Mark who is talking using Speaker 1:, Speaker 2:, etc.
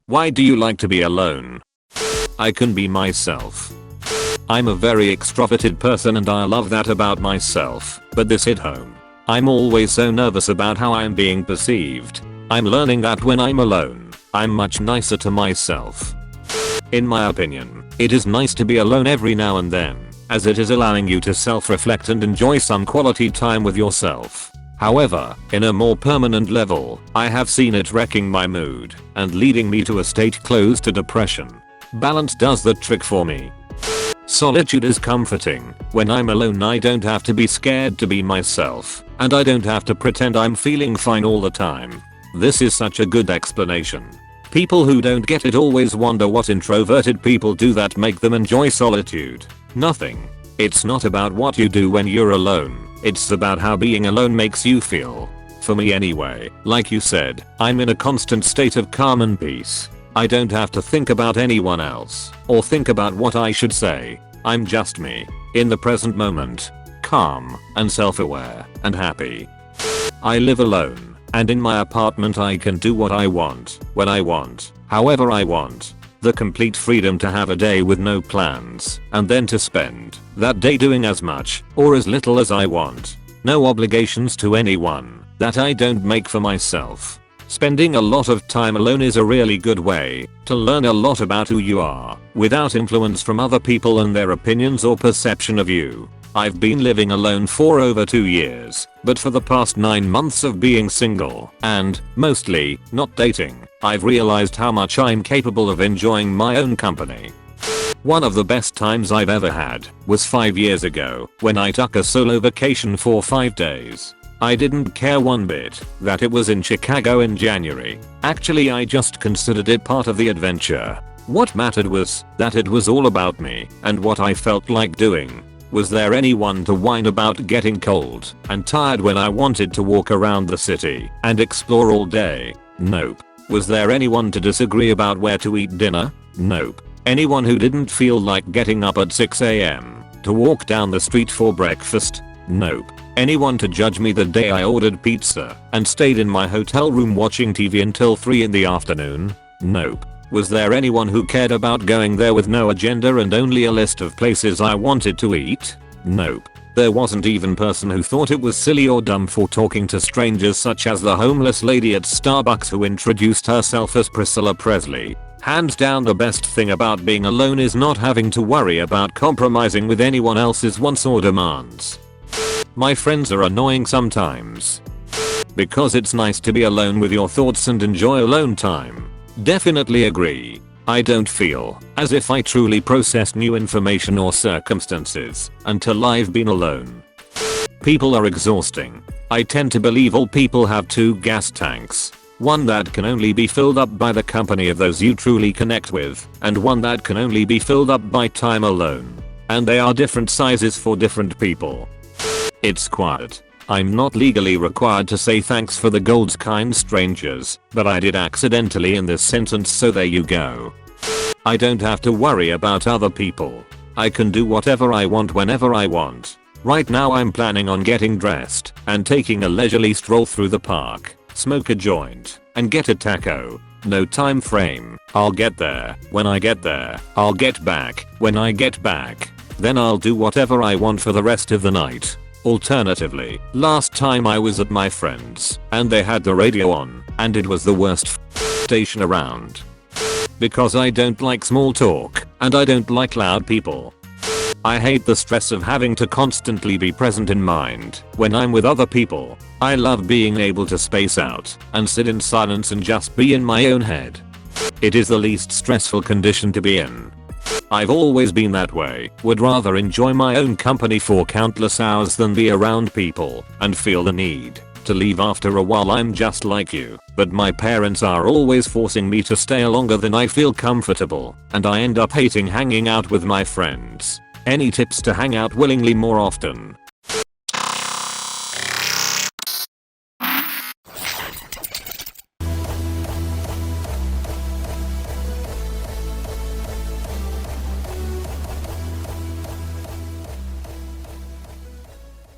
Speaker 1: Why do you like to be alone? I can be myself. I'm a very extroverted person and I love that about myself, but this hit home. I'm always so nervous about how I'm being perceived. I'm learning that when I'm alone, I'm much nicer to myself. In my opinion, it is nice to be alone every now and then, as it is allowing you to self-reflect and enjoy some quality time with yourself. However, in a more permanent level, I have seen it wrecking my mood and leading me to a state close to depression. Balance does the trick for me. Solitude is comforting. When I'm alone I don't have to be scared to be myself, and I don't have to pretend I'm feeling fine all the time. This is such a good explanation. People who don't get it always wonder what introverted people do that make them enjoy solitude. Nothing. It's not about what you do when you're alone. It's about how being alone makes you feel. For me anyway, like you said, I'm in a constant state of calm and peace. I don't have to think about anyone else, or think about what I should say. I'm just me, in the present moment, calm, and self-aware, and happy. I live alone, and in my apartment I can do what I want, when I want, however I want. The complete freedom to have a day with no plans, and then to spend that day doing as much, or as little as I want. No obligations to anyone, that I don't make for myself. Spending a lot of time alone is a really good way to learn a lot about who you are, without influence from other people and their opinions or perception of you. I've been living alone for over 2 years, but for the past 9 months of being single, and, mostly, not dating, I've realized how much I'm capable of enjoying my own company. One of the best times I've ever had was 5 years ago, when I took a solo vacation for 5 days. I didn't care one bit that it was in Chicago in January. Actually, I just considered it part of the adventure. What mattered was that it was all about me and what I felt like doing. Was there anyone to whine about getting cold and tired when I wanted to walk around the city and explore all day? Nope. Was there anyone to disagree about where to eat dinner? Nope. Anyone who didn't feel like getting up at 6 AM to walk down the street for breakfast? Nope. Anyone to judge me the day I ordered pizza and stayed in my hotel room watching TV until 3 in the afternoon? Nope. Was there anyone who cared about going there with no agenda and only a list of places I wanted to eat? Nope. There wasn't even a person who thought it was silly or dumb for talking to strangers, such as the homeless lady at Starbucks who introduced herself as Priscilla Presley. Hands down, the best thing about being alone is not having to worry about compromising with anyone else's wants or demands. My friends are annoying sometimes, because it's nice to be alone with your thoughts and enjoy alone time. Definitely agree. I don't feel as if I truly process new information or circumstances until I've been alone. People are exhausting. I tend to believe all people have 2 gas tanks. One that can only be filled up by the company of those you truly connect with, and one that can only be filled up by time alone. And they are different sizes for different people. It's quiet. I'm not legally required to say thanks for the gold's kind strangers, but I did accidentally in this sentence, so there you go. I don't have to worry about other people. I can do whatever I want whenever I want. Right now I'm planning on getting dressed and taking a leisurely stroll through the park, smoke a joint, and get a taco. No time frame. I'll get there when I get there. I'll get back when I get back. Then I'll do whatever I want for the rest of the night. Alternatively, last time I was at my friend's and they had the radio on, and it was the worst station around. Because I don't like small talk, and I don't like loud people. I hate the stress of having to constantly be present in mind when I'm with other people. I love being able to space out and sit in silence and just be in my own head. It is the least stressful condition to be in. I've always been that way, would rather enjoy my own company for countless hours than be around people and feel the need to leave after a while. I'm just like you, but my parents are always forcing me to stay longer than I feel comfortable, and I end up hating hanging out with my friends. Any tips to hang out willingly more often?